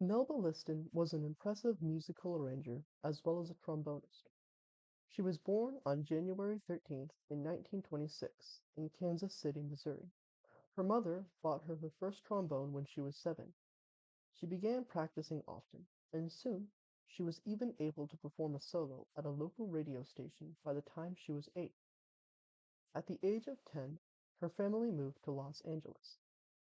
Melba Liston was an impressive musical arranger as well as a trombonist. She was born on January 13th, 1926, in Kansas City, Missouri. Her mother bought her first trombone when she was 7. She began practicing often, and soon she was even able to perform a solo at a local radio station by the time she was 8. At the age of 10, her family moved to Los Angeles.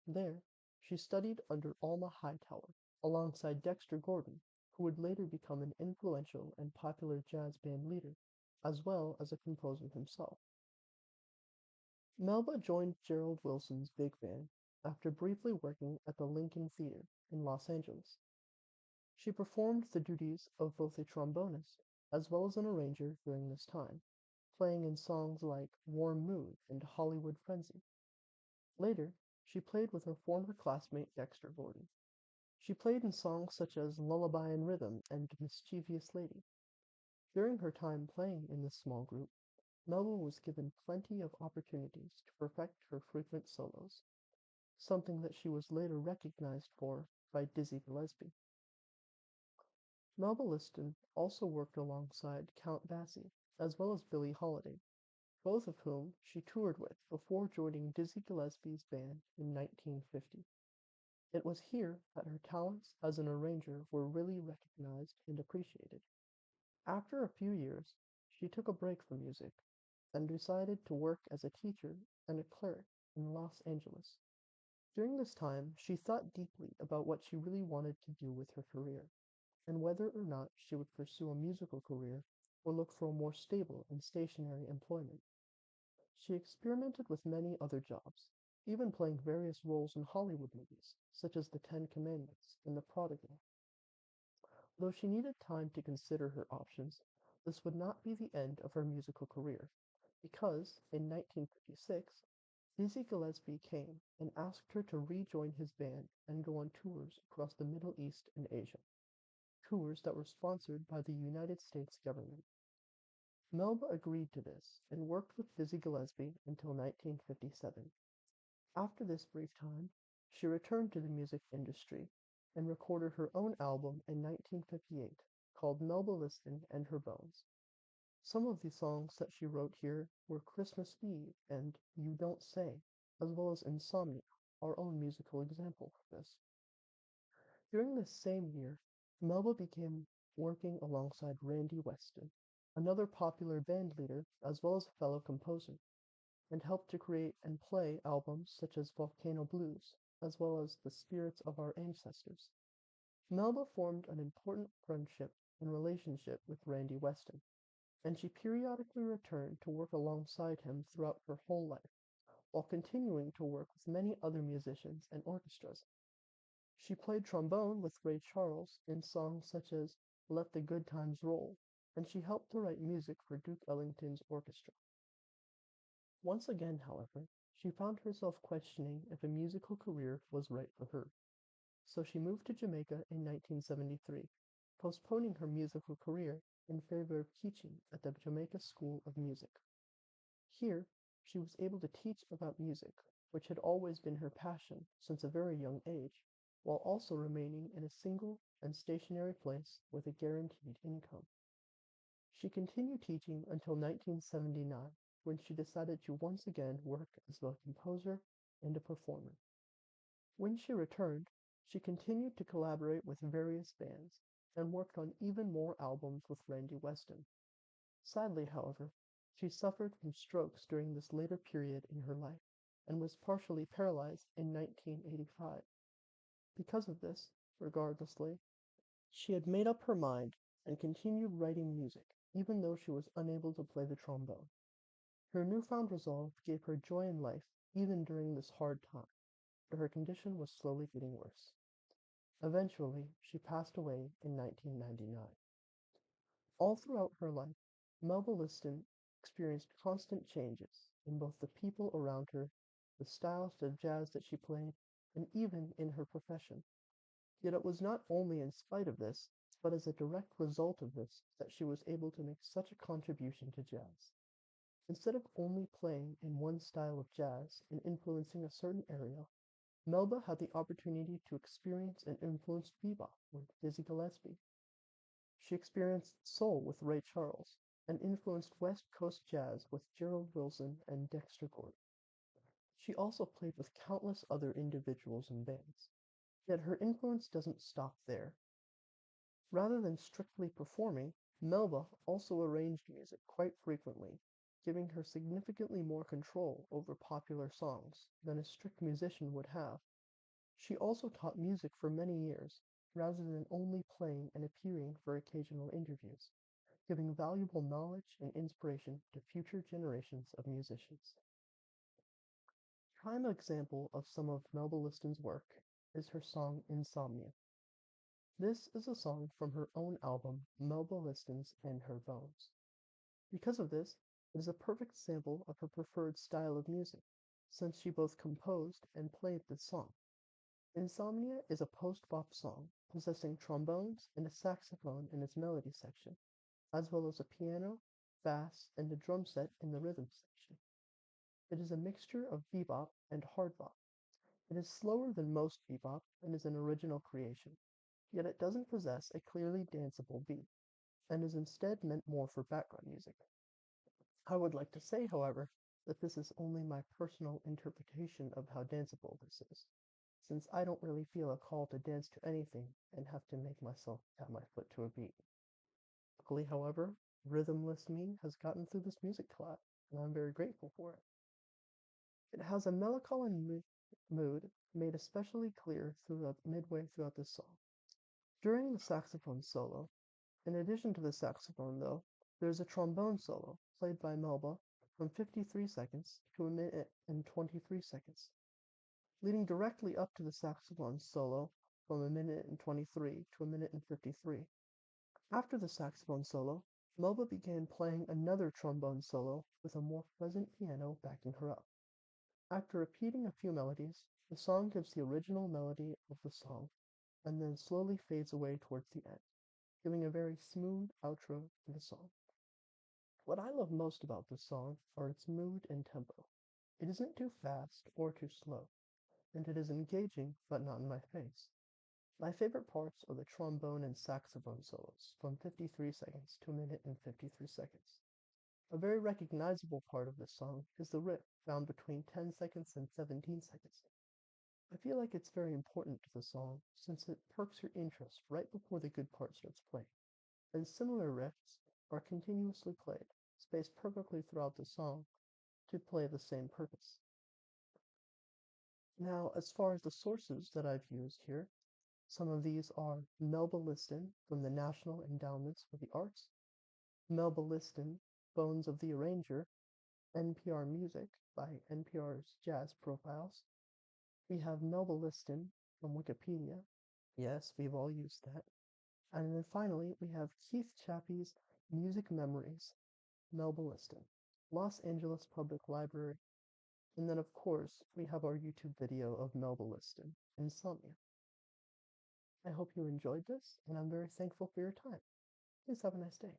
There, she studied under Alma Hightower, alongside Dexter Gordon, who would later become an influential and popular jazz band leader, as well as a composer himself. Melba joined Gerald Wilson's big band after briefly working at the Lincoln Theatre in Los Angeles. She performed the duties of both a trombonist as well as an arranger during this time, playing in songs like Warm Mood and Hollywood Frenzy. Later, she played with her former classmate Dexter Gordon. She played in songs such as Lullaby in Rhythm and Mischievous Lady. During her time playing in this small group, Melba was given plenty of opportunities to perfect her frequent solos, something that she was later recognized for by Dizzy Gillespie. Melba Liston also worked alongside Count Basie, as well as Billie Holiday, both of whom she toured with before joining Dizzy Gillespie's band in 1950. It was here that her talents as an arranger were really recognized and appreciated. After a few years, she took a break from music and decided to work as a teacher and a clerk in Los Angeles. During this time, she thought deeply about what she really wanted to do with her career, and whether or not she would pursue a musical career or look for a more stable and stationary employment. She experimented with many other jobs, even playing various roles in Hollywood movies, such as The Ten Commandments and The Prodigal. Though she needed time to consider her options, this would not be the end of her musical career, because in 1956, Dizzy Gillespie came and asked her to rejoin his band and go on tours across the Middle East and Asia, tours that were sponsored by the United States government. Melba agreed to this and worked with Dizzy Gillespie until 1957. After this brief time, she returned to the music industry and recorded her own album in 1958 called Melba Liston and Her Bones. Some of the songs that she wrote here were Christmas Eve and You Don't Say, as well as Insomnia, our own musical example of this. During this same year, Melba began working alongside Randy Weston, another popular band leader as well as a fellow composer, and helped to create and play albums such as Volcano Blues, as well as The Spirits of Our Ancestors. Melba formed an important friendship and relationship with Randy Weston, and she periodically returned to work alongside him throughout her whole life, while continuing to work with many other musicians and orchestras. She played trombone with Ray Charles in songs such as Let the Good Times Roll, and she helped to write music for Duke Ellington's orchestra. Once again, however, she found herself questioning if a musical career was right for her, so she moved to Jamaica in 1973, postponing her musical career in favor of teaching at the Jamaica School of Music. Here, she was able to teach about music, which had always been her passion since a very young age, while also remaining in a single and stationary place with a guaranteed income. She continued teaching until 1979, when she decided to once again work as both a composer and a performer. When she returned, she continued to collaborate with various bands and worked on even more albums with Randy Weston. Sadly, however, she suffered from strokes during this later period in her life and was partially paralyzed in 1985. Because of this, regardlessly, she had made up her mind and continued writing music, even though she was unable to play the trombone. Her newfound resolve gave her joy in life even during this hard time, but her condition was slowly getting worse. Eventually, she passed away in 1999. All throughout her life, Melba Liston experienced constant changes in both the people around her, the styles of jazz that she played, and even in her profession. Yet it was not only in spite of this, but as a direct result of this, that she was able to make such a contribution to jazz. Instead of only playing in one style of jazz and influencing a certain area, Melba had the opportunity to experience and influence bebop with Dizzy Gillespie. She experienced soul with Ray Charles, and influenced West Coast jazz with Gerald Wilson and Dexter Gordon. She also played with countless other individuals and bands. Yet her influence doesn't stop there. Rather than strictly performing, Melba also arranged music quite frequently, giving her significantly more control over popular songs than a strict musician would have. She also taught music for many years, rather than only playing and appearing for occasional interviews, giving valuable knowledge and inspiration to future generations of musicians. A prime example of some of Melba Liston's work is her song Insomnia. This is a song from her own album Melba Liston's and Her Bones. Because of this, it is a perfect sample of her preferred style of music, since she both composed and played the song. Insomnia is a post-bop song possessing trombones and a saxophone in its melody section, as well as a piano, bass, and a drum set in the rhythm section. It is a mixture of bebop and hard bop. It is slower than most bebop and is an original creation, yet it doesn't possess a clearly danceable beat, and is instead meant more for background music. I would like to say, however, that this is only my personal interpretation of how danceable this is, since I don't really feel a call to dance to anything and have to make myself tap my foot to a beat. Luckily, however, rhythmless me has gotten through this music collab, and I'm very grateful for it. It has a melancholy mood made especially clear midway throughout this song. During the saxophone solo, in addition to the saxophone though, there is a trombone solo played by Melba from 53 seconds to a minute and 23 seconds, leading directly up to the saxophone solo from a minute and 23 to a minute and 53. After the saxophone solo, Melba began playing another trombone solo with a more present piano backing her up. After repeating a few melodies, the song gives the original melody of the song and then slowly fades away towards the end, giving a very smooth outro to the song. What I love most about this song are its mood and tempo. It isn't too fast or too slow, and it is engaging but not in my face. My favorite parts are the trombone and saxophone solos from 53 seconds to a minute and 53 seconds. A very recognizable part of this song is the riff found between 10 seconds and 17 seconds. I feel like it's very important to the song since it perks your interest right before the good part starts playing, and similar riffs are continuously played, spaced perfectly throughout the song to play the same purpose. Now, as far as the sources that I've used here, some of these are Melba Liston from the National Endowments for the Arts, Melba Liston, Bones of the Arranger, NPR Music by NPR's Jazz Profiles. We have Melba Liston from Wikipedia. Yes, we've all used that. And then finally, we have Keith Chappie's Music Memories, Melba Liston, Los Angeles Public Library. And then, of course, we have our YouTube video of Melba Liston, Insomnia. I hope you enjoyed this, and I'm very thankful for your time. Please have a nice day.